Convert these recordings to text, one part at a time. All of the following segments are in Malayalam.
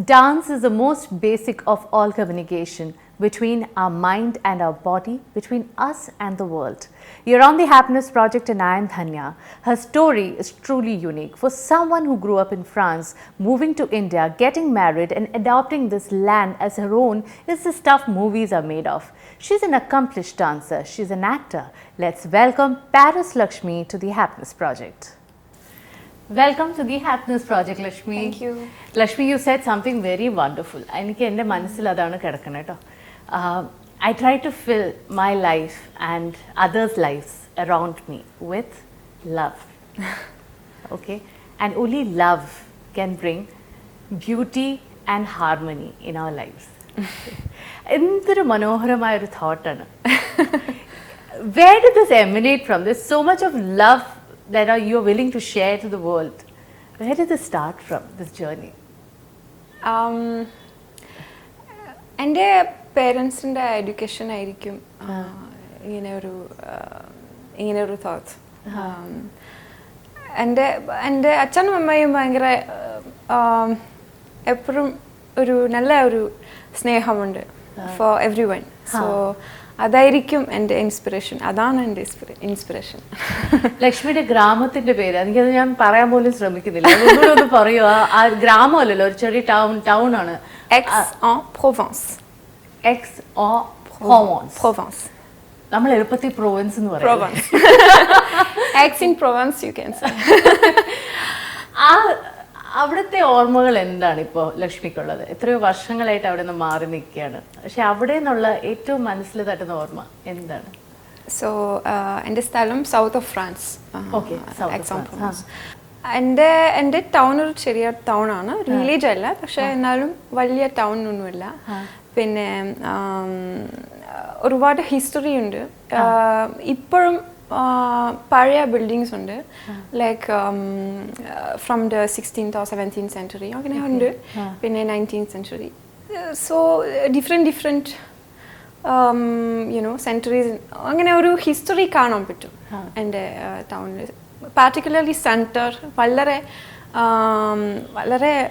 Dance is the most basic of all communication between our mind and our body, between us and the world. You're on the Happiness Project and I am Dhanya. Her story is truly unique. For someone who grew up in France, moving to India, getting married and adopting this land as her own is the stuff movies are made of. She's an accomplished dancer. She's an actor. Let's welcome Paris Laxmi to the Happiness Project. Welcome to the Happiness Project, Laxmi. Thank you. Laxmi, you said something very wonderful. I try to fill my life and others' lives around me with love. Okay? And only love can bring beauty and harmony in our lives. എന്തൊരു മനോഹരമായ ഒരു തോട്ടാണ്. Where did this emanate from? There's so much of love that you're willing to share to the world. Where did this start from, this journey? എൻ്റെ പേരൻസിൻ്റെ എഡ്യൂക്കേഷൻ ആയിരിക്കും ഇങ്ങനെയൊരു തോട്ട്. എൻ്റെ അച്ഛനും അമ്മയും ഭയങ്കര എപ്പോഴും നല്ല ഒരു സ്നേഹമുണ്ട് ഫോർ എവ്രി വൺ. സോ അതായിരിക്കും എൻ്റെ ഇൻസ്പിറേഷൻ. അതാണ് എൻ്റെ ഇൻസ്പിറേഷൻ. ലക്ഷ്മിയുടെ ഗ്രാമത്തിന്റെ പേര് എനിക്കത് ഞാൻ പറയാൻ പോലും ശ്രമിക്കുന്നില്ല. ഒന്ന് പറയുക. ആ ഗ്രാമമല്ലല്ലോ, ഒരു ചെറിയ ടൗൺ ആണ്. Provence. നമ്മൾ എളുപ്പത്തിൽ പ്രൊവൻസ് എന്ന് പറയും. അവിടുത്തെ ഓർമ്മകൾ എന്താണ് ഇപ്പോൾ ലക്ഷ്മിക്കുള്ളത്? എത്രയോ വർഷങ്ങളായിട്ട് അവിടെ നിന്ന് മാറി നിൽക്കുകയാണ്. പക്ഷെ അവിടെ നിന്നുള്ള ഏറ്റവും മനസ്സിൽ തട്ടുന്ന ഓർമ്മ എന്താണ്? സോ എൻ്റെ സ്ഥലം സൗത്ത് ഓഫ് ഫ്രാൻസ്. എൻ്റെ ടൗൺ ഒരു ചെറിയ ടൗൺ ആണ്, വില്ലേജ് അല്ല, പക്ഷെ എന്നാലും വലിയ ടൗൺ ഒന്നുമില്ല. പിന്നെ ഒരുപാട് ഹിസ്റ്ററി ഉണ്ട്. ഇപ്പോഴും പഴയ ബിൽഡിങ്സ് ഉണ്ട്, like from the 16th or 17th century അങ്ങനെ ഉണ്ട്. പിന്നെ 19th century. സോ ഡിഫറെൻറ്റ് സെൻറ്ററീസ് അങ്ങനെ ഒരു ഹിസ്റ്ററി കാണാൻ പറ്റും എൻ്റെ ടൗണിൽ. പാർട്ടിക്കുലർലി സെൻറ്റർ വളരെ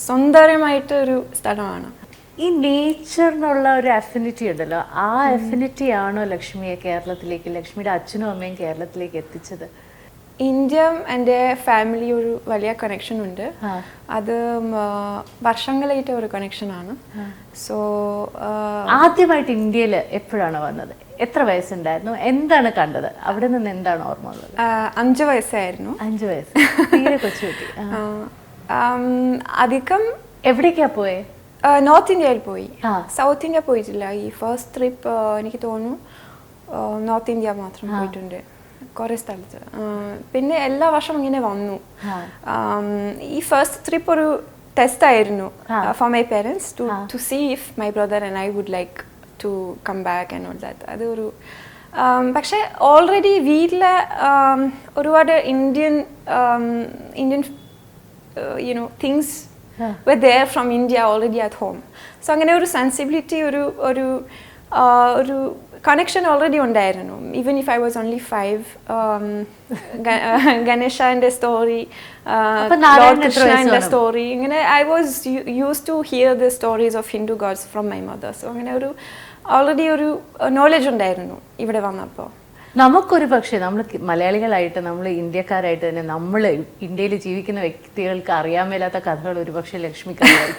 സുന്ദരമായിട്ട് ഒരു സ്ഥലമാണ്. ഈ നേച്ചറിനുള്ള ഒരു അഫിനിറ്റി ഉണ്ടല്ലോ, ആ അഫിനിറ്റി ആണോ ലക്ഷ്മിയെ കേരളത്തിലേക്ക്, ലക്ഷ്മിയുടെ അച്ഛനും അമ്മയും കേരളത്തിലേക്ക് എത്തിച്ചത്? ഇന്ത്യ എൻ്റെ ഫാമിലി ഒരു വലിയ കണക്ഷൻ ഉണ്ട്. അത് വർഷങ്ങളായിട്ട് ഒരു കണക്ഷനാണ്. സോ ആദ്യമായിട്ട് ഇന്ത്യയിൽ എപ്പോഴാണ് വന്നത്? എത്ര വയസ്സുണ്ടായിരുന്നു? എന്താണ് കണ്ടത്? അവിടെ നിന്ന് എന്താണ് ഓർമ്മ ഉള്ളത്? 5 വയസ്സായിരുന്നു. 5 വയസ്സ്, തീരെ കൊച്ചുകുട്ടി. അധികം എവിടേക്കാ പോയേ? നോർത്ത് ഇന്ത്യയിൽ പോയി, സൗത്ത് ഇന്ത്യ പോയിട്ടില്ല. ഈ ഫസ്റ്റ് ട്രിപ്പ് എനിക്ക് തോന്നുന്നു നോർത്ത് ഇന്ത്യ മാത്രം പോയിട്ടുണ്ട്, കുറേ സ്ഥലത്ത്. പിന്നെ എല്ലാ വർഷം ഇങ്ങനെ വന്നു. ഈ ഫസ്റ്റ് ട്രിപ്പ് ഒരു ടെസ്റ്റ് ആയിരുന്നു for my parents to see if my brother and I would like to come back and all that. അതൊരു പക്ഷേ ഓൾറെഡി വീട്ടിലെ ഒരുപാട് Indian things were there from India already at home. So അങ്ങനെ ഒരു സെൻസിബിലിറ്റി, ഒരു കണക്ഷൻ ഓൾറെഡി ഉണ്ടായിരുന്നു. Even if I was only 5, ഗണേശൻ്റെ സ്റ്റോറി, കൃഷ്ണൻ്റെ സ്റ്റോറി, ഇങ്ങനെ I was use to hear the stories of Hindu gods from my mother. So അങ്ങനെ ഓൾറെഡി ഒരു നോളജ് ഉണ്ടായിരുന്നു ഇവിടെ വന്നപ്പോൾ. നമുക്കൊരു പക്ഷേ നമ്മൾ മലയാളികളായിട്ട്, നമ്മൾ ഇന്ത്യക്കാരായിട്ട് തന്നെ, നമ്മൾ ഇന്ത്യയിൽ ജീവിക്കുന്ന വ്യക്തികൾക്ക് അറിയാൻ മേലാത്ത കഥകൾ ഒരുപക്ഷെ ലക്ഷ്മിക്ക് അറിയാം.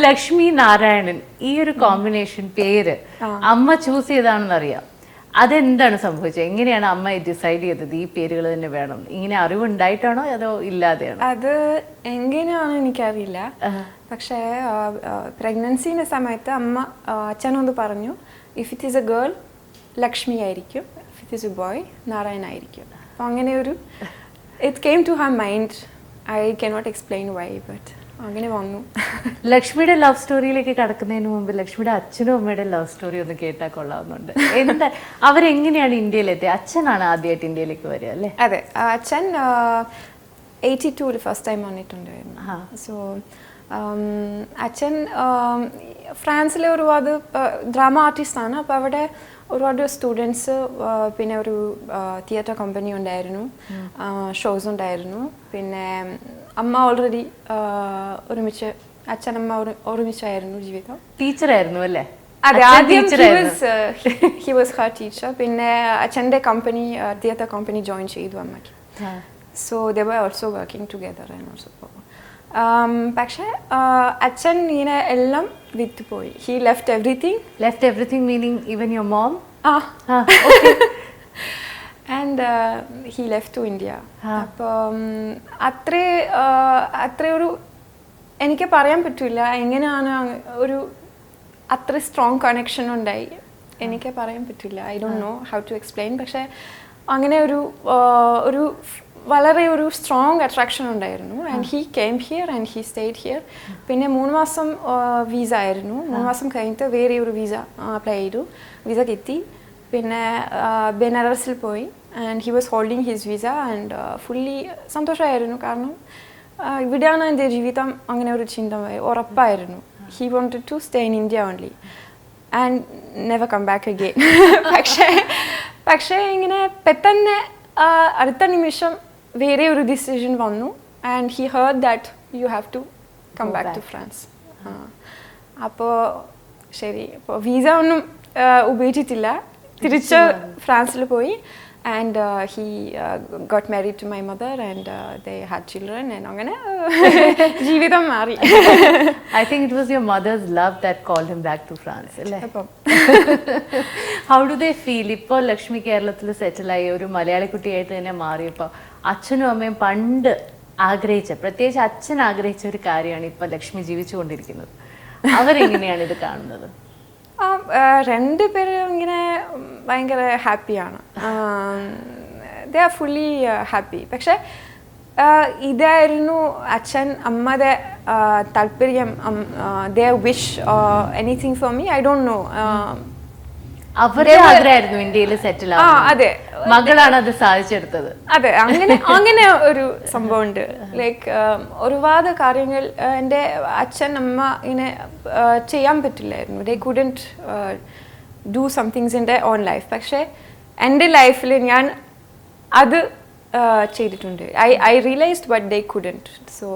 ലക്ഷ്മി നാരായണൻ, ഈ ഒരു കോമ്പിനേഷൻ പേര് അമ്മ ചൂസ് ചെയ്താണെന്ന് അറിയാം. അതെന്താണ് സംഭവിച്ചത്? എങ്ങനെയാണ് അമ്മ ഡിസൈഡ് ചെയ്തത് ഈ പേരുകൾ തന്നെ വേണം? ഇങ്ങനെ അറിവുണ്ടായിട്ടാണോ അതോ ഇല്ലാതെയാണോ? അത് എങ്ങനെയാണെന്ന് എനിക്കറിയില്ല. പക്ഷേ പ്രഗ്നൻസിൻ്റെ സമയത്ത് അമ്മ അച്ഛനോട് പറഞ്ഞു, if it is a girl Lakshmi ആയിരിക്കും, if it is a boy Narayan ആയിരിക്കും. അപ്പോൾ അങ്ങനെ ഒരു it came to her mind. I cannot explain why, but അങ്ങനെ വന്നു. ലക്ഷ്മിയുടെ ലവ് സ്റ്റോറിയിലേക്ക് കടക്കുന്നതിന് മുമ്പ് ലക്ഷ്മിയുടെ അച്ഛനും അമ്മയുടെ ലവ് സ്റ്റോറി ഒന്ന് കേട്ടാൽ കൊള്ളാവുന്നുണ്ട്. എന്താ അവരെങ്ങനെയാണ് ഇന്ത്യയിലെത്തിയത്? അച്ഛനാണ് ആദ്യമായിട്ട് ഇന്ത്യയിലേക്ക് വരിക അല്ലേ? അതെ, അച്ഛൻ 82 ഫസ്റ്റ് ടൈം വന്നിട്ടുണ്ടായിരുന്നു. സോ അച്ഛൻ ഫ്രാൻസിലെ ഒരുപാട് ഡ്രാമ ആർട്ടിസ്റ്റാണ്. അപ്പോൾ അവിടെ ഒരുപാട് സ്റ്റുഡൻസ്, പിന്നെ ഒരു തിയേറ്റർ കമ്പനി ഉണ്ടായിരുന്നു, ഷോസ് ഉണ്ടായിരുന്നു. പിന്നെ അമ്മ ഓൾറെഡി ഒരുമിച്ച്, അച്ഛനമ്മ ഒരുമിച്ചായിരുന്നു ജീവിതം. ടീച്ചറായിരുന്നു അല്ലേ? അതെ, ആദ്യം ഹി വാസ് ഹർ ടീച്ചർ. പിന്നെ അച്ഛൻ്റെ കമ്പനി, തിയേറ്റർ കമ്പനി ജോയിൻ ചെയ്തു അമ്മയ്ക്ക്. So they were also working together and also. പക്ഷേ അച്ഛൻ ഇങ്ങനെ എല്ലാം വിട്ടുപോയി. He left everything. Left everything meaning even your mom? And he left to India. അപ്പം അത്ര ഒരു എനിക്ക് പറയാൻ പറ്റില്ല എങ്ങനെയാണ് ഒരു അത്ര സ്ട്രോങ് കണക്ഷൻ ഉണ്ടായി. എനിക്ക് പറയാൻ പറ്റില്ല. I don't know how to explain. പക്ഷേ അങ്ങനെ ഒരു വളരെ ഒരു സ്ട്രോങ് അട്രാക്ഷൻ ഉണ്ടായിരുന്നു. And he came here and he stayed here. പിന്നെ 3 മാസം വീസ ആയിരുന്നു. 3 മാസം കഴിഞ്ഞിട്ട് വേറെ ഒരു വീസ അപ്ലൈ ചെയ്തു. വീസ കിട്ടി. പിന്നെ ബനാറസിൽ പോയി. And he was holding his visa. And fully സന്തോഷമായിരുന്നു. കാരണം ഇവിടെയാണ് എൻ്റെ ജീവിതം. അങ്ങനെ ഒരു ചിന്ത ഉറപ്പായിരുന്നു. He wanted to stay in India only and never come back again. പക്ഷേ ഇങ്ങനെ പെട്ടെന്ന് അടുത്ത നിമിഷം വേറെ ഒരു ഡിസിഷൻ വന്നു. And he heard that you have to come back to France. അപ്പോൾ ശരി, അപ്പോൾ വീസ ഒന്നും ഉപയോഗിച്ചിട്ടില്ല. തിരിച്ച് ഫ്രാൻസിൽ പോയി. And he got married to my mother and they had children and അങ്ങനെ ജീവിതം മാറി. I think it was your mother's love that called him back to France. How do they feel? ഇപ്പോൾ ലക്ഷ്മി കേരളത്തിൽ സെറ്റിലായി ഒരു മലയാളി കുട്ടിയായിട്ട് തന്നെ മാറിയപ്പോൾ അച്ഛനും അമ്മയും പണ്ട് ആഗ്രഹിച്ച, പ്രത്യേകിച്ച് അച്ഛൻ ആഗ്രഹിച്ച ഒരു കാര്യമാണ് ഇപ്പോൾ ലക്ഷ്മി ജീവിച്ചുകൊണ്ടിരിക്കുന്നത്. അവരെങ്ങനെയാണ് ഇത് കാണുന്നത്? രണ്ടുപേരും ഇങ്ങനെ ഭയങ്കര ഹാപ്പിയാണ്. They are fully happy. പക്ഷെ ഇതായിരുന്നു അച്ഛൻ അമ്മയുടെ താല്പര്യം. They wish anything for me, I don't know. അവരുടെ ആഗ്രഹമായിരുന്നു ഇന്ത്യയിൽ സെറ്റിൽ ആവാൻ. അതെ, മകളാണ് അത് സാധിച്ചെടുത്തത്. അതെ, അങ്ങനെ ഒരു സംഭവം ഉണ്ട്. ലൈക്ക് ഒരുപാട് കാര്യങ്ങൾ എൻ്റെ അച്ഛൻ അമ്മ ഇങ്ങനെ ചെയ്യാൻ പറ്റില്ലായിരുന്നു. They couldn't do somethings in the own life. പക്ഷേ എൻ്റെ ലൈഫിൽ ഞാൻ അത് ചെയ്തിട്ടുണ്ട്. I realised but they couldn't. So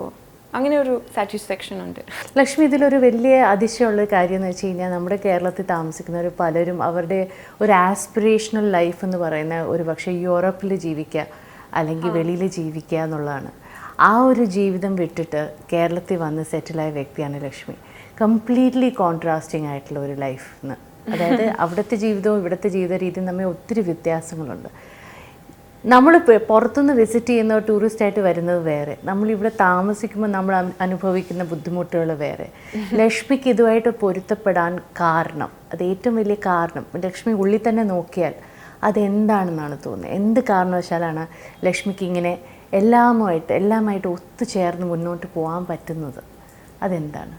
അങ്ങനെ ഒരു സാറ്റിസ്ഫാക്ഷൻ ഉണ്ട്. ലക്ഷ്മി, ഇതിലൊരു വലിയ അതിശയമുള്ള കാര്യം എന്ന് വെച്ച് കഴിഞ്ഞാൽ നമ്മുടെ കേരളത്തിൽ താമസിക്കുന്നവർ പലരും അവരുടെ ഒരു ആസ്പിറേഷണൽ ലൈഫ് എന്ന് പറയുന്ന ഒരു പക്ഷേ യൂറോപ്പിൽ ജീവിക്കുക അല്ലെങ്കിൽ വെളിയിൽ ജീവിക്കുക എന്നുള്ളതാണ്. ആ ഒരു ജീവിതം വിട്ടിട്ട് കേരളത്തിൽ വന്ന് സെറ്റിലായ വ്യക്തിയാണ് ലക്ഷ്മി. കംപ്ലീറ്റ്ലി കോൺട്രാസ്റ്റിംഗ് ആയിട്ടുള്ള ഒരു ലൈഫ് എന്ന്. അതായത് അവിടുത്തെ ജീവിതവും ഇവിടുത്തെ ജീവിത രീതിയും തമ്മിൽ ഒത്തിരി വ്യത്യാസങ്ങളുണ്ട്. നമ്മൾ പുറത്തുനിന്ന് വിസിറ്റ് ചെയ്യുന്ന ടൂറിസ്റ്റായിട്ട് വരുന്നത് വേറെ, നമ്മളിവിടെ താമസിക്കുമ്പോൾ നമ്മൾ അനുഭവിക്കുന്ന ബുദ്ധിമുട്ടുകൾ വേറെ. ലക്ഷ്മിക്ക് ഇതുമായിട്ട് പൊരുത്തപ്പെടാൻ കാരണം, അത് ഏറ്റവും വലിയ കാരണം ലക്ഷ്മി ഉള്ളിൽ തന്നെ നോക്കിയാൽ അതെന്താണെന്നാണ് തോന്നുന്നത്? എന്ത് കാരണവശാലാണ് ലക്ഷ്മിക്ക് ഇങ്ങനെ എല്ലാമായിട്ട് ഒത്തുചേർന്ന് മുന്നോട്ട് പോകാൻ പറ്റുന്നത്? അതെന്താണ്?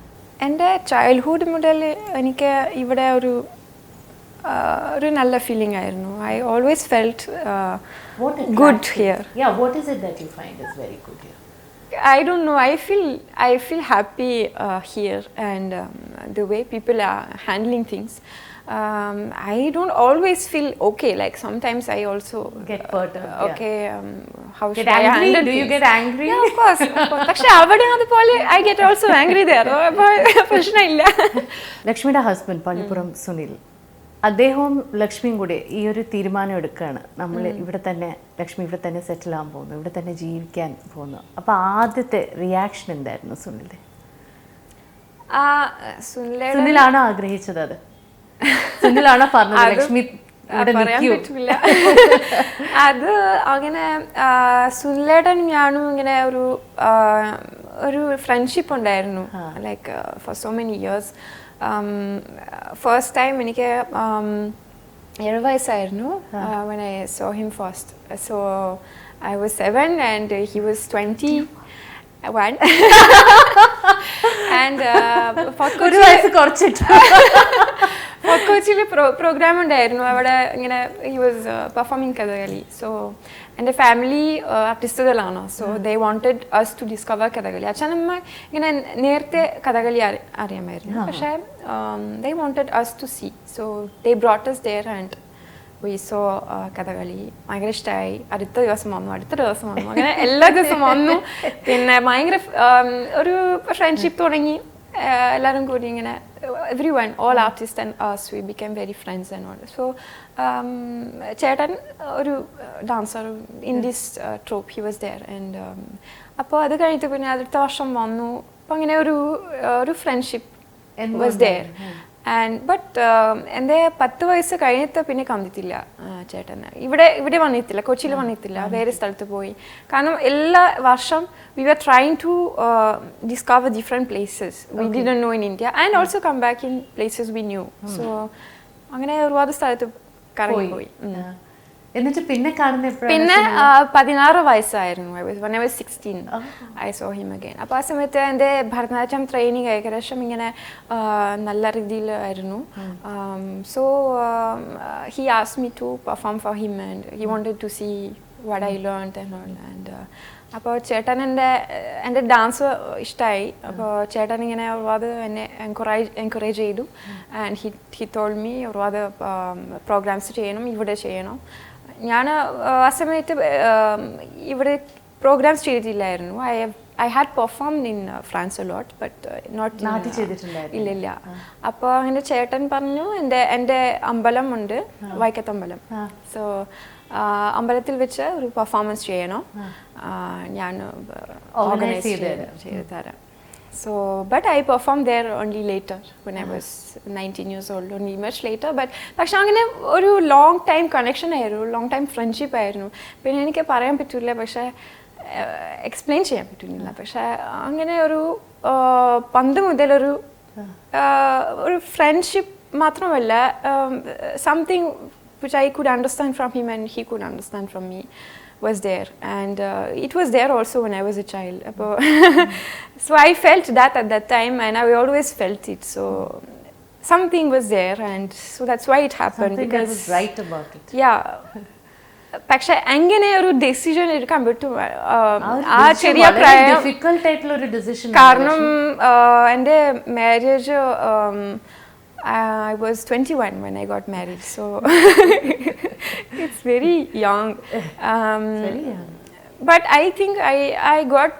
എൻ്റെ ചൈൽഡ്ഹുഡ് മുതൽ എനിക്ക് ഇവിടെ ഒരു നല്ല ഫീലിംഗ് ആയിരുന്നു. I always felt good here. Yeah, what is it that you find is very good here? I don't know. I feel happy here, and the way people are handling things. I don't always feel okay. Like sometimes I also get perturbed. Okay, how get should angry? I handle? Do you get angry? Yeah, of course. പക്ഷേ അവിടെ അതുപോലെ I get also angry there. പ്രശ്നമില്ല. ലക്ഷ്മിയുടെ ഹസ്ബൻഡ് പള്ളിപ്പുറം സുനിൽ, അദ്ദേഹവും ലക്ഷ്മിയും കൂടി ഈ ഒരു തീരുമാനം എടുക്കുകയാണ്, നമ്മൾ ലക്ഷ്മി ഇവിടെ തന്നെ സെറ്റിൽ ആകാൻ പോകുന്നു, ഇവിടെ തന്നെ ജീവിക്കാൻ പോകുന്നു. അപ്പോൾ ആദ്യത്തെ റിയാക്ഷൻ എന്തായിരുന്നു സുനിലിന്റെ? സുനിലാണോ ആഗ്രഹിച്ചത്? അത് സുനിലാണോ പറഞ്ഞത് ലക്ഷ്മി പറയാൻ പറ്റില്ല. അത് അങ്ങനെ സുനിലേട്ടൻ ഞാനും ഇങ്ങനെ ഒരു ഫ്രണ്ട്ഷിപ്പ് ഉണ്ടായിരുന്നു. Like for so many years. First time എനിക്ക് 7 വയസ്സായിരുന്നു when I saw him first. So I was 7 and he was 21. And for കൊച്ചിയിൽ പ്രോഗ്രാം ഉണ്ടായിരുന്നു അവിടെ ഇങ്ങനെ he was performing Kathakali. So എൻ്റെ ഫാമിലി ആർട്ടിസ്റ്റുകളാണ്. So they wanted us to discover Kathakali. അച്ഛനമ്മ ഇങ്ങനെ നേരത്തെ കഥകളി അറിയാമായിരുന്നു, പക്ഷേ they wanted us to see. So they brought us there and we saw Kathakali. ഭയങ്കര ഇഷ്ടമായി. അടുത്ത ദിവസം വന്നു, അങ്ങനെ എല്ലാ ദിവസവും വന്നു. പിന്നെ ഭയങ്കര ഒരു ഫ്രണ്ട്ഷിപ്പ് തുടങ്ങി. എല്ലാവരും കൂടി ഇങ്ങനെ everyone, all artists and us, we became very friends and all. So ചേട്ടൻ ഒരു dancer in this troupe, he was there. And അപ്പോൾ അത് കഴിഞ്ഞിട്ട് പിന്നെ അടുത്ത വർഷം വന്നു. അപ്പോൾ അങ്ങനെ ഒരു friendship was there. And but എൻ്റെ 10 വയസ്സ് കഴിഞ്ഞിട്ട് പിന്നെ കണ്ടിട്ടില്ല ചേട്ടന്. ഇവിടെ വന്നിട്ടില്ല, കൊച്ചിയിൽ വന്നിട്ടില്ല, വേറെ സ്ഥലത്ത് പോയി. കാരണം എല്ലാ വർഷം we were trying to discover different places we didn't know in India and also come back in places we knew. So അങ്ങനെ ഒരുപാട് സ്ഥലത്ത് കറങ്ങി പോയി. എന്നിട്ട് പിന്നെ പിന്നെ 16 വയസ്സായിരുന്നു. when I was 16 I saw him again. അപ്പോൾ ആ സമയത്ത് എൻ്റെ ഭരതനാട്യം ട്രെയിനിങ് ഏകദേശം ഇങ്ങനെ നല്ല രീതിയിലായിരുന്നു. So he asked me to perform for him and he wanted to see what I learned and all. And അപ്പോൾ ചേട്ടൻ എൻ്റെ ഡാൻസ് ഇഷ്ടമായി. അപ്പോൾ ചേട്ടൻ ഇങ്ങനെ ഒരുപാട് എന്നെ എൻകറേജ് ചെയ്തു. ആൻഡ് he told me ഒരുപാട് പ്രോഗ്രാംസ് ചെയ്യണം, ഇവിടെ ചെയ്യണം. ഞാൻ ആ സമയത്ത് ഇവിടെ programmes ചെയ്തിട്ടില്ലായിരുന്നു. I had performed in France a lot, but not ഇല്ല. അപ്പോൾ അങ്ങനെ ചേട്ടൻ പറഞ്ഞു എൻ്റെ അമ്പലം ഉണ്ട്, വൈക്കത്തമ്പലം. സോ അമ്പലത്തിൽ വെച്ച് ഒരു പെർഫോമൻസ് ചെയ്യണം, ഞാൻ ഓർഗനൈസ് ചെയ്ത് തരാം. So, but I performed there only later when I was 19 years old, only much later. But പക്ഷെ അങ്ങനെ ഒരു ലോങ് ടൈം കണക്ഷൻ ആയിരുന്നു, ലോങ് ടൈം ഫ്രണ്ട്ഷിപ്പ് ആയിരുന്നു. പിന്നെ എനിക്ക് പറയാൻ പറ്റില്ല, പക്ഷേ എക്സ്പ്ലെയിൻ ചെയ്യാൻ പറ്റുന്നില്ല. പക്ഷേ അങ്ങനെ ഒരു പണ്ട് മുതലൊരു ഫ്രണ്ട്ഷിപ്പ് മാത്രമല്ല, something which I could understand from him and he could understand from me was there. And it was there also when I was a child. So I felt that at that time and I always felt it. So something was there and so that's why it happened. Something because I was right about it. Yeah. പക്ഷെ എങ്ങനെ ഒരു ഡിസിഷൻ എടുക്കാൻ പറ്റും ആ ചെറിയ പ്രായം, ഡിഫിക്കൽട്ട് ആയിട്ടുള്ള ഒരു ഡിസിഷൻ. കാരണം എൻ്റെ marriage I was 21 when I got married, so it's very young. Very young. But I think I got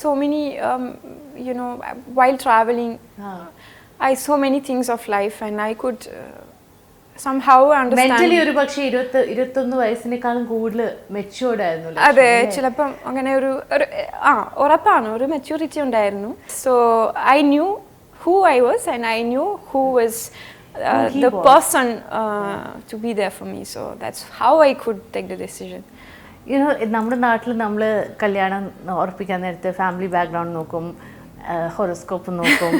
so many, you know, while traveling, I saw many things of life and I could somehow understand. Mentally ഒരു പക്ഷേ 21 വയസ്സിനേക്കാളും കൂടുതൽ മെച്യൂർഡ് ആയിരുന്നു. അതെ, ചിലപ്പം അങ്ങനെ ഒരു ഉറപ്പാണ്, ഒരു മെച്യൂരിറ്റി ഉണ്ടായിരുന്നു. So I knew who I was and I knew who was the person to be there for me. So that's how I could take the decision. You know, നമ്മുടെ നാട്ടിൽ നമ്മൾ കല്യാണം ഉറപ്പിക്കാൻ നേരത്തെ ഫാമിലി ബാക്ക്ഗ്രൗണ്ട് നോക്കും, ഹൊറോസ്കോപ്പ് നോക്കും,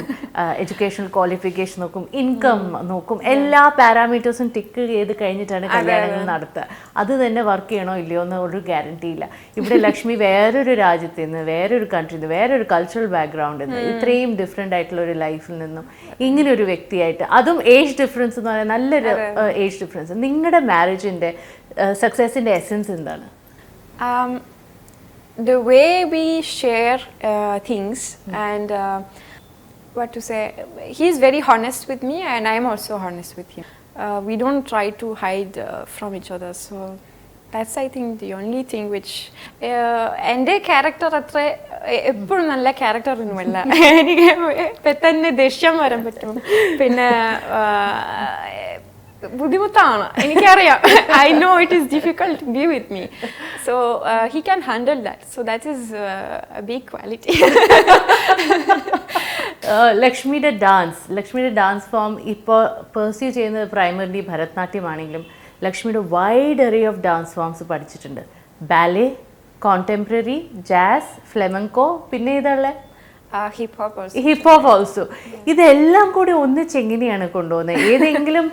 എഡ്യൂക്കേഷണൽ ക്വാളിഫിക്കേഷൻ നോക്കും, ഇൻകം നോക്കും, എല്ലാ പാരാമീറ്റേഴ്സും ടിക്ക് ചെയ്ത് കഴിഞ്ഞിട്ടാണ് കല്യാണങ്ങൾ നടത്തുക. അത് തന്നെ വർക്ക് ചെയ്യണോ ഇല്ലയോ എന്ന് ഒരു ഗ്യാരണ്ടി ഇല്ല. ഇവിടെ ലക്ഷ്മി വേറൊരു രാജ്യത്ത് നിന്ന്, വേറൊരു കൺട്രിയിൽ നിന്ന്, വേറൊരു കൾച്ചറൽ ബാക്ക്ഗ്രൗണ്ടിൽ നിന്ന്, ഇത്രയും ഡിഫറെൻ്റ് ആയിട്ടുള്ള ഒരു ലൈഫിൽ നിന്നും ഇങ്ങനെ ഒരു വ്യക്തിയായിട്ട്, അതും ഏജ് ഡിഫറൻസ് എന്ന് പറയാൻ നല്ലൊരു ഏജ് ഡിഫറൻസ്. നിങ്ങളുടെ മാരേജിൻ്റെ സക്സസിൻ്റെ എസെൻസ് എന്താണ്? The way we share things and what to say, he is very honest with me and I am also honest with him. We don't try to hide from each other. So that's I think the only thing which എൻ്റെ ക്യാരക്ടർ അത്ര എപ്പോഴും നല്ല ക്യാരക്ടർ ഒന്നുമല്ല. എനിക്ക് പെട്ടെന്ന് ദേഷ്യം വരാൻ പറ്റും, പിന്നെ ബുദ്ധിമുട്ടാണ്, എനിക്കറിയാം. I know it is difficult to be with me, so he can handle that, so that is a big quality. ലക്ഷ്മിയുടെ ഡാൻസ് ഫോം ഇപ്പോൾ പെർസ്യൂ ചെയ്യുന്നത് പ്രൈമറിലി ഭരതനാട്യം ആണെങ്കിലും ലക്ഷ്മിയുടെ wide array of dance forms പഠിച്ചിട്ടുണ്ട്. ബാലെ, കോണ്ടംപററി, ജാസ്, ഫ്ലെമൻകോ, പിന്നെ ഇതുള്ള ഹിപ്പ് ഹോപ്പ് ഓൾസോ. ഇതെല്ലാം കൂടി ഒന്നിച്ച് എങ്ങനെയാണ് കൊണ്ടുപോകുന്നത്? ഏതെങ്കിലും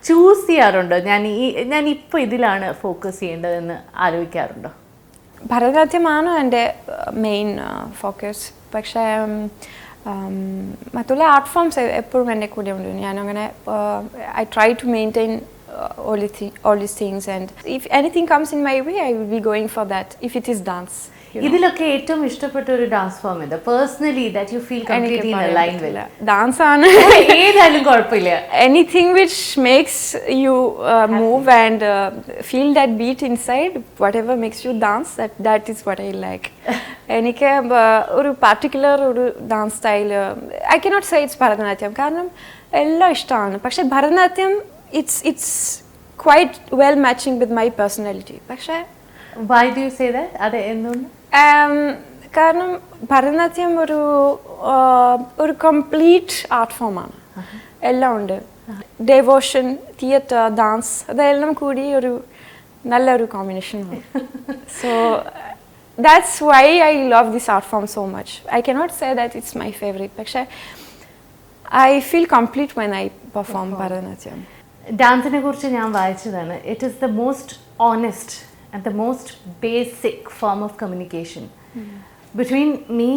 ചൂസ് ചെയ്യാറുണ്ടോ? ഞാൻ ഇപ്പോൾ ഇതിലാണ് ഫോക്കസ് ചെയ്യേണ്ടതെന്ന് ആലോചിക്കാറുണ്ടോ? ഭരതനാട്യമാണ് എൻ്റെ മെയിൻ ഫോക്കസ്. പക്ഷേ മറ്റുള്ള ആർട്ട് ഫോംസ് എപ്പോഴും എൻ്റെ കൂടെ ഉണ്ട്. ഞാനങ്ങനെ I try to maintain all these things, and if anything comes in my way, I will be going for that, if it is dance. ഇതിലൊക്കെ ഏറ്റവും ഇഷ്ടപ്പെട്ട ഒരു ഡാൻസ് ഫോം ഏതാ personally that you feel completely in line with? Dance ആണ്. ഏതായാലും കുഴപ്പമില്ല. Anything which makes you move and feel that beat inside, whatever makes you dance, that is what I like. എനിക്ക് ഒരു പാർട്ടിക്കുലർ ഒരു dance style I cannot say it's Bharatanatyam, കാരണം എല്ലാം ഇഷ്ടമാണ്. പക്ഷെ Bharatanatyam it's quite well matching with my personality. പക്ഷെ why do you say that? അത് എന്തുകൊണ്ട്? കാരണം ഭരതനാട്യം ഒരു കംപ്ലീറ്റ് ആർട്ട് ഫോമാണ്. എല്ലാം ഉണ്ട്. ഡെവോഷൻ, തിയേറ്റർ, ഡാൻസ്, അതെല്ലാം കൂടി ഒരു നല്ലൊരു കോമ്പിനേഷനാണ്. So that's why I love this art form so much. I cannot say that it's my favorite, പക്ഷെ I feel complete when I perform Bharatanatyam. ഡാൻസിനെ കുറിച്ച് ഞാൻ വായിച്ചതാണ്. It is the most honest and the most basic form of communication between me,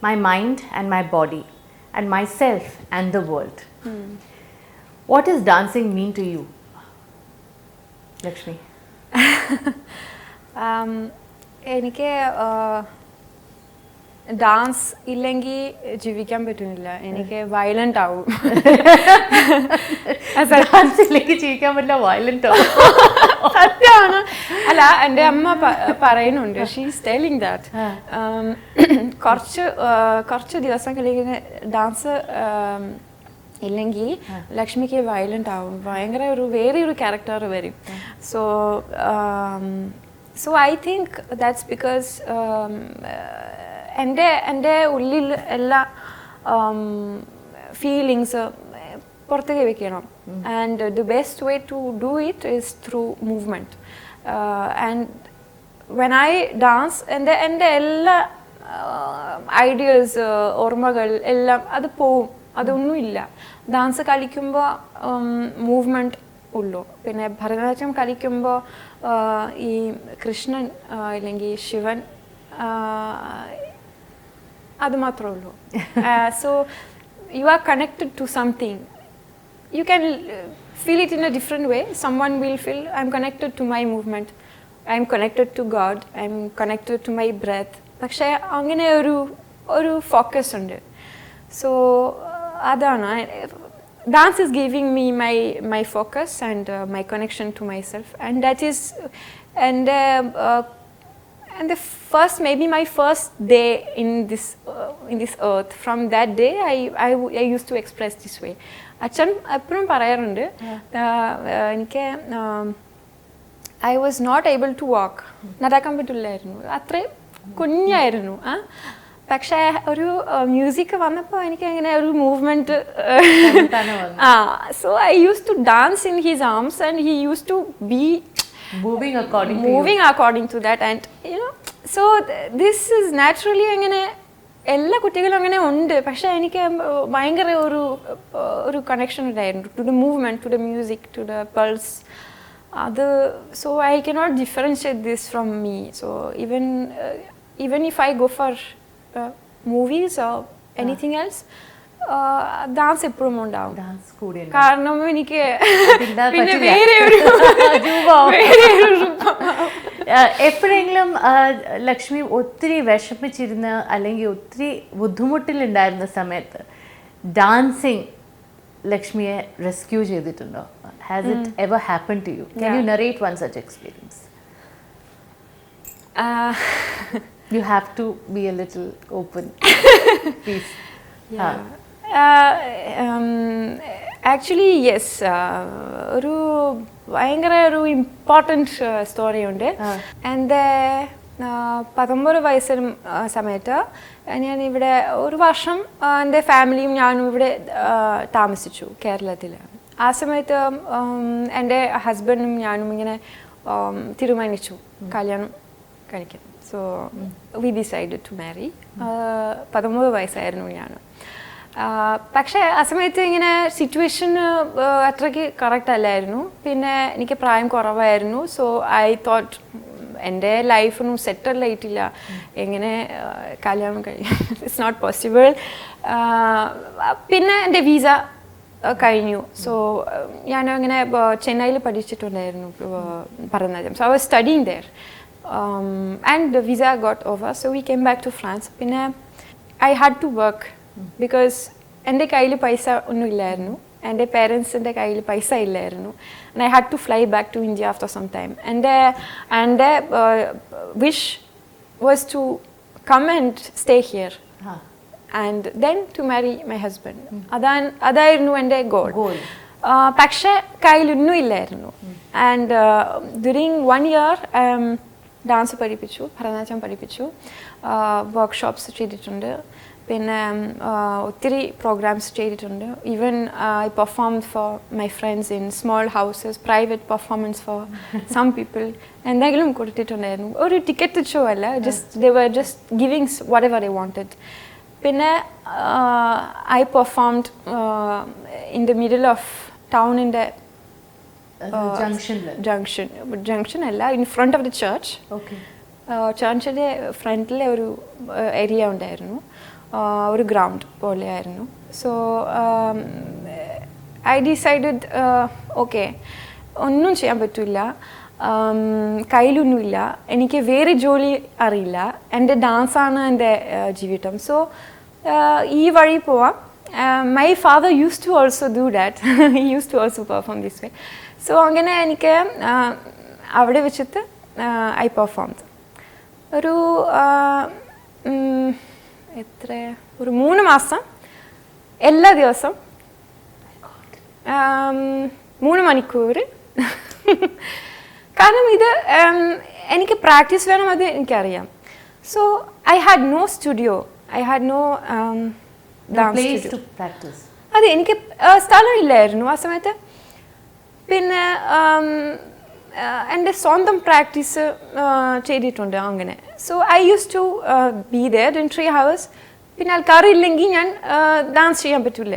my mind and my body, and myself and the world. What does dancing mean to you, Laxmi? എനിക്ക് ഡാൻസ് ഇല്ലെങ്കിൽ ജീവിക്കാൻ പറ്റുന്നില്ല. എനിക്ക് വയലന്റ് ആവും. ഡാൻസ് ഇല്ലെങ്കിൽ ജീവിക്കാൻ പറ്റില്ല, വയലന്റ് ആവും. സത്യമാണ്. അല്ല, എൻ്റെ അമ്മ പറയുന്നുണ്ട്, ഷീ ഈസ് ടെല്ലിങ് ദാറ്റ് കുറച്ച് ദിവസം കഴിഞ്ഞ് ഡാൻസ് ഇല്ലെങ്കിൽ ലക്ഷ്മിക്ക് വയലന്റ് ആവും, ഭയങ്കര വേറെ ഒരു ക്യാരക്ടർ വരും. So I think that's because എൻ്റെ ഉള്ളിൽ എല്ലാ ഫീലിങ്സ് പുറത്തേക്ക് വെക്കണം. And the best way to do it is through movement. And when I dance എൻ്റെ എല്ലാ ഐഡിയാസ്, ഓർമ്മകൾ എല്ലാം അത് പോവും. അതൊന്നുമില്ല. ഡാൻസ് കളിക്കുമ്പോൾ മൂവ്മെൻറ്റ് ഉള്ളൂ. പിന്നെ ഭരതനാട്യം കളിക്കുമ്പോൾ ഈ കൃഷ്ണൻ ഇല്ലെങ്കിൽ ശിവൻ അത് മാത്രമേ ഉള്ളൂ. So you are connected to something. You can feel it in a different way. Someone will feel I'm connected to my movement, I'm connected to God, I'm connected to my breath. പക്ഷേ അങ്ങനെ ഒരു ഫോക്കസ് ഉണ്ട്. സോ അതാണ് dance is giving me my focus and my connection to myself, and that is and the first, maybe my first day in this earth, from that day I used to express this way. അച്ഛൻ എപ്പോഴും പറയാറുണ്ട്, എനിക്ക് I was not able to walk, നടക്കാൻ പറ്റില്ലായിരുന്നു, അത്രയും കുഞ്ഞായിരുന്നു. പക്ഷേ ഒരു മ്യൂസിക് വന്നപ്പോൾ എനിക്ക് അങ്ങനെ ഒരു movement. So I use to dance in his arms and he use to be moving according to that, and you know, so this is naturally അങ്ങനെ എല്ലാ കുട്ടികളും അങ്ങനെ ഉണ്ട്. പക്ഷേ എനിക്ക് ഭയങ്കര ഒരു കണക്ഷൻ ഉണ്ടായിരുന്നു to the movement, to the music, to the pulse. അത് so I cannot differentiate this from me. So even if I go for movies or anything else, dance എപ്പോഴും ഉണ്ടാവും. കാരണം എനിക്ക് പിന്നെ വേറെ ഒരു എപ്പോഴെങ്കിലും ലക്ഷ്മി ഒത്തിരി വിഷമിച്ചിരുന്ന് അല്ലെങ്കിൽ ഒത്തിരി ബുദ്ധിമുട്ടിലുണ്ടായിരുന്ന സമയത്ത് ഡാൻസിങ് ലക്ഷ്മിയെ റെസ്ക്യൂ ചെയ്തിട്ടുണ്ടോ? Has it ever happen to you? Can you narrate one such experience? You have to be a little open, please. Actually yes, ഒരു ഭയങ്കര ഒരു ഇമ്പോർട്ടൻറ്റ് സ്റ്റോറി ഉണ്ട്. എൻ്റെ 19 വയസ്സിന് സമയത്ത് ഞാൻ ഇവിടെ ഒരു വർഷം എൻ്റെ ഫാമിലിയും ഞാനും ഇവിടെ താമസിച്ചു കേരളത്തിൽ. ആ സമയത്ത് എൻ്റെ ഹസ്ബൻഡും ഞാനും ഇങ്ങനെ തീരുമാനിച്ചു കല്യാണം കഴിക്കാൻ. So we decided to marry. 19 വയസ്സായിരുന്നു ഞാൻ. പക്ഷേ ആ സമയത്ത് ഇങ്ങനെ സിറ്റുവേഷൻ അത്രയ്ക്ക് കറക്റ്റ് അല്ലായിരുന്നു. പിന്നെ എനിക്ക് പ്രായം കുറവായിരുന്നു. സോ ഐ തോട്ട് എൻ്റെ ലൈഫൊന്നും സെറ്റിൽ ആയിട്ടില്ല, എങ്ങനെ കല്യാണം കഴിയും, ഇറ്റ്സ് നോട്ട് പോസിബിൾ. പിന്നെ എൻ്റെ വിസ കഴിഞ്ഞു. സോ ഞാൻ അങ്ങനെ ചെന്നൈയിൽ പഠിച്ചിട്ടുണ്ടായിരുന്നു Bharatanatyam. So I was studying there and the visa got over. So we came back to France. പിന്നെ I had to work because എൻ്റെ കയ്യിൽ പൈസ ഒന്നും ഇല്ലായിരുന്നു, എൻ്റെ പേരൻസിൻ്റെ കയ്യിൽ പൈസ ഇല്ലായിരുന്നു. And I had to fly back to India after some time. എൻ്റെ wish was to come and stay here and then to marry my husband. അതായിരുന്നു എൻ്റെ ഗോൾ. പക്ഷേ കയ്യിലൊന്നും ഇല്ലായിരുന്നു. ആൻഡ് ഡ്യൂറിങ് 1 year ഡാൻസ് പഠിപ്പിച്ചു, ഭരതനാട്യം പഠിപ്പിച്ചു, വർക്ക്ഷോപ്സ് ചെയ്തിട്ടുണ്ട്, പിന്നെ ഒത്തിരി പ്രോഗ്രാംസ് ചെയ്തിട്ടുണ്ട്. Even I performed for my friends in small houses, private performance for some people. എന്തെങ്കിലും കൊടുത്തിട്ടുണ്ടായിരുന്നു. ഒരു ടിക്കറ്റ് ഷോ അല്ല, they were just giving whatever they wanted. പിന്നെ I performed in the middle of ടൗണിൻ്റെ ജംഗ്ഷൻ അല്ല, in front of the church. ചർച്ചിൻ്റെ ഫ്രണ്ടിലെ ഒരു ഏരിയ ഉണ്ടായിരുന്നു, ഒരു ഗ്രൗണ്ട് പോലെയായിരുന്നു. സോ ഐ ഡിസൈഡഡ് ഓക്കെ, ഒന്നും ചെയ്യാൻ പറ്റില്ല, കയ്യിലൊന്നുമില്ല, എനിക്ക് വേറെ ജോലി അറിയില്ല, എൻ്റെ ഡാൻസാണ് എൻ്റെ ജീവിതം. സോ ഈ വഴി പോവാം. My father use to also do that, he use to also perform this way. So അങ്ങനെ എനിക്ക് അവിടെ വെച്ചിട്ട് ഐ പെർഫോംഡ് ഒരു ഒരു 3 മാസം എല്ലാ ദിവസം 3 മണിക്കൂർ. കാരണം ഇത് എനിക്ക് പ്രാക്ടീസ് വേണം, അത് എനിക്കറിയാം. So I had no studio, I had no dance studio. അതെ, എനിക്ക് സ്ഥലമില്ലായിരുന്നു ആ സമയത്ത്. പിന്നെ എൻ്റെ സ്വന്തം പ്രാക്ടീസ് ചെയ്തിട്ടുണ്ട് അങ്ങനെ. So I use to be there in 3 hours. പിന്നെ ആൾക്കാരില്ലെങ്കിൽ ഞാൻ ഡാൻസ് ചെയ്യാൻ പറ്റില്ല.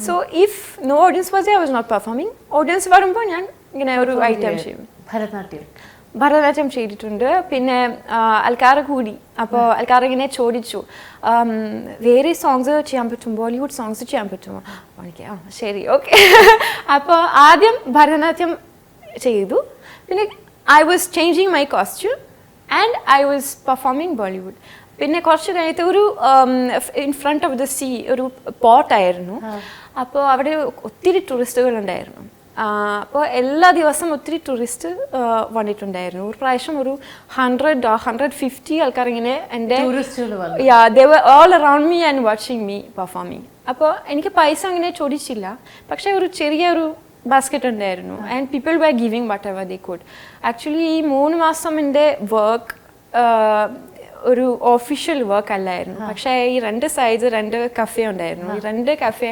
So if no audience was I was not performing. Audience വരുമ്പോൾ ഞാൻ ഇങ്ങനെ ഒരു ഐറ്റം ചെയ്യും. ഭരതനാട്യം ചെയ്തിട്ടുണ്ട്. പിന്നെ ആൾക്കാർ കൂടി, അപ്പോൾ ആൾക്കാരിങ്ങനെ ചോദിച്ചു വേറെ സോങ്സ് ചെയ്യാൻ പറ്റും, ബോളിവുഡ് സോങ്സ് ചെയ്യാൻ പറ്റുമോ? എനിക്ക് ശരി, ഓക്കെ. അപ്പോൾ ആദ്യം ഭരതനാട്യം ചെയ്തു. പിന്നെ I was changing my costume and I was performing Bollywood. പിന്നെ കുറച്ച് കഴിഞ്ഞിട്ട് ഒരു in front of the sea ഒരു പോർട്ടായിരുന്നു. അപ്പോൾ അവിടെ ഒത്തിരി ടൂറിസ്റ്റുകളുണ്ടായിരുന്നു. അപ്പോൾ എല്ലാ ദിവസവും ഒത്തിരി ടൂറിസ്റ്റ് വന്നിട്ടുണ്ടായിരുന്നു. ഒരു പ്രാവശ്യം ഒരു 100-150 ആൾക്കാർ ഇങ്ങനെ എൻ്റെ they were all around me and watching me performing. അപ്പോൾ എനിക്ക് പൈസ അങ്ങനെ ചോദിച്ചില്ല, പക്ഷേ ഒരു ചെറിയൊരു ബാസ്ക്കറ്റ് ഉണ്ടായിരുന്നു. And people were giving whatever they could. Actually ഈ 3 മാസം എൻ്റെ വർക്ക് ഒരു ഒഫീഷ്യൽ വർക്ക് അല്ലായിരുന്നു. പക്ഷേ ഈ 2 സൈഡ്സ് 2 കഫേ ഉണ്ടായിരുന്നു. ഈ 2 കഫേ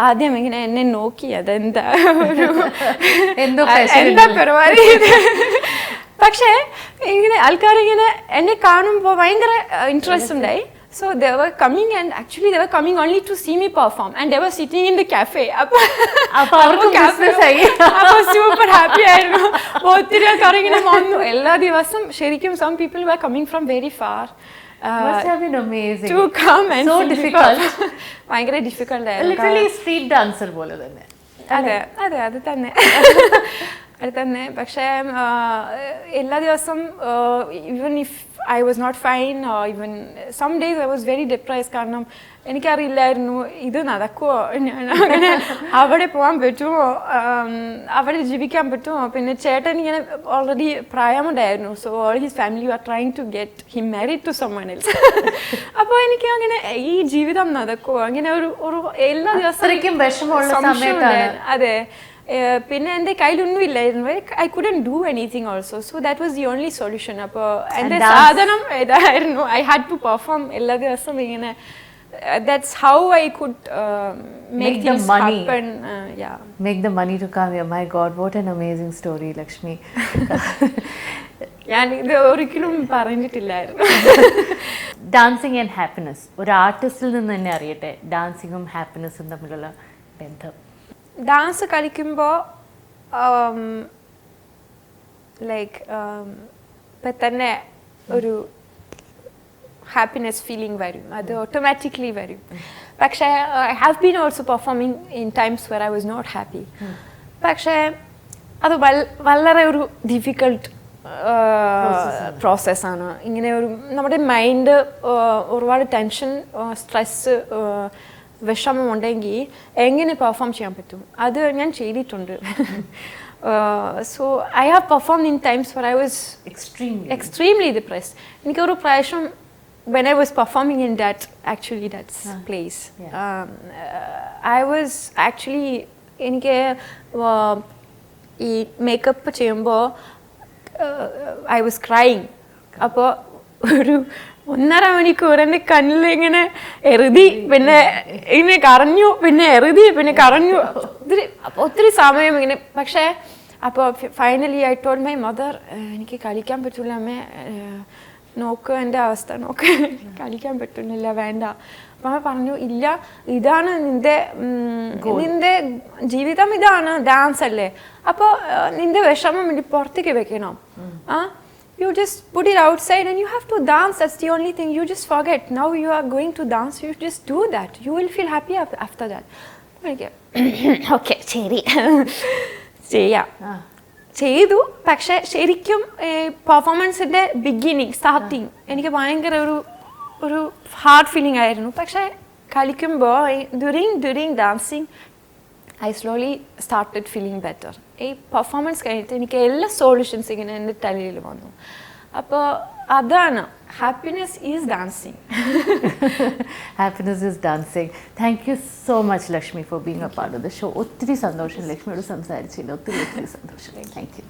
ആദ്യം ഇങ്ങനെ എന്നെ നോക്കി, അതെന്താ എന്താ പരിപാടി. പക്ഷേ ഇങ്ങനെ ആൾക്കാരിങ്ങനെ എന്നെ കാണുമ്പോൾ ഭയങ്കര ഇൻട്രസ്റ്റ് ഉണ്ടായി. So they were coming, and actually they were coming only to see me perform, and they were sitting in the cafe. Appo super happy ആയിരുന്നു. ഒത്തിരി ആൾക്കാർ ഇങ്ങനെ വന്നു എല്ലാ ദിവസം. ശരിക്കും some people were coming from very far. Must have been amazing. To come and so difficult. ഭയങ്കര ഡിഫിക്കൽട്ട് ആയിരുന്നു. Literally street dancer പോലെ തന്നെ. അതെ അതെ അത് തന്നെ അത് തന്നെ. പക്ഷേ എല്ലാ ദിവസം even if I was not fine, even some days I was very depressed. കാരണം എനിക്കറിയില്ലായിരുന്നു ഇത് നടക്കുമോ, ഞാൻ അങ്ങനെ അവിടെ പോകാൻ പറ്റുമോ, അവിടെ ജീവിക്കാൻ പറ്റുമോ. പിന്നെ ചേട്ടൻ ഇങ്ങനെ ഓൾറെഡി പ്രായമുണ്ടായിരുന്നു. So all his family are trying to get him married to someone else. അപ്പോൾ എനിക്ക് അങ്ങനെ ഈ ജീവിതം നടക്കുമോ, അങ്ങനെ ഒരു എല്ലാ ദിവസവും വിഷമമുണ്ടായിരുന്നു. അതെ. പിന്നെ എൻ്റെ കയ്യിലൊന്നും ഇല്ലായിരുന്നു. I couldn't do anything also. So that was the only solution. അപ്പോൾ എൻ്റെ സാധനം ഇതായിരുന്നു. ഐ ഹാഡ് ടു പെർഫോം എല്ലാ ദിവസവും ഇങ്ങനെ. That's how I could make things happen. Yeah. Make the money to come here. My God, what an amazing story, Laxmi. ഞാൻ ഇത് ഒരിക്കലും പറഞ്ഞിട്ടില്ലായിരുന്നു. ഡാൻസിങ് ആൻഡ് ഹാപ്പിനെസ്, ഒരു ആർട്ടിസ്റ്റിൽ നിന്ന് തന്നെ അറിയട്ടെ ഡാൻസിങ്ങും ഹാപ്പിനെസ്സും തമ്മിലുള്ള ബന്ധം. ഡാൻസ് കളിക്കുമ്പോൾ ലൈക്ക് അപ്പം തന്നെ ഒരു ഹാപ്പിനെസ് ഫീലിംഗ് വരും, അത് ഓട്ടോമാറ്റിക്കലി വരും. പക്ഷേ I have been also performing in times where I was not happy. പക്ഷേ അത് വളരെ ഒരു ഡിഫിക്കൾട്ട് പ്രോസസ്സാണ്. ഇങ്ങനെ ഒരു നമ്മുടെ മൈൻഡ് ഒരുപാട് ടെൻഷൻ, സ്ട്രെസ്, വിഷമം ഉണ്ടെങ്കിൽ എങ്ങനെ പെർഫോം ചെയ്യാൻ പറ്റും? അത് ഞാൻ ചെയ്തിട്ടുണ്ട്. So I have performed in times where I was extremely depressed. എനിക്കൊരു പ്രാവശ്യം when I was performing in that place, I was actually എനിക്ക് ഈ മേക്കപ്പ് ചെയ്യുമ്പോൾ I was crying. അപ്പോൾ ഒരു 1.5 മണിക്കൂർ എൻ്റെ കണ്ണിൽ ഇങ്ങനെ എഴുതി, പിന്നെ ഇങ്ങനെ കരഞ്ഞു, പിന്നെ എഴുതി, പിന്നെ കരഞ്ഞു, ഒത്തിരി സമയം ഇങ്ങനെ. പക്ഷേ അപ്പോൾ finally I told my mother, എനിക്ക് കളിക്കാൻ പറ്റില്ല അമ്മേ, നോക്ക് എൻ്റെ അവസ്ഥ നോക്ക്, കളിക്കാൻ പറ്റുന്നില്ല, വേണ്ട. അപ്പം അമ്മ പറഞ്ഞു, ഇല്ല, ഇതാണ് നിന്റെ ജീവിതം, ഇതാണ് ഡാൻസ് അല്ലേ, അപ്പോൾ നിന്റെ വിഷമം പുറത്തേക്ക് വെക്കണം. You just put it outside and you have to dance. That's the only thing. You just forget. Now you are going to dance. You just do that. You will feel happy after that. Okay, ശരി, ചെയ്യാം. ചെയ്തു. പക്ഷേ ശരിക്കും പെർഫോമൻസിൻ്റെ സ്റ്റാർട്ടിങ് എനിക്ക് ഭയങ്കര ഒരു ഹാർഡ് ഫീലിംഗ് ആയിരുന്നു. പക്ഷേ കളിക്കുമ്പോൾ during dancing I slowly started feeling better. ഈ പെർഫോമൻസ് കഴിഞ്ഞിട്ട് എനിക്ക് എല്ലാ സൊല്യൂഷൻസ് ഇങ്ങനെ എൻ്റെ തലയിൽ വന്നു. അപ്പോൾ അതാണ് happiness is dancing. Happiness is dancing. Thank you so much Lakshmi for being A part of the show. ഒത്തിരി സന്തോഷം ലക്ഷ്മിയോട് സംസാരിച്ചില്ല, ഒത്തിരി സന്തോഷം. Thank you.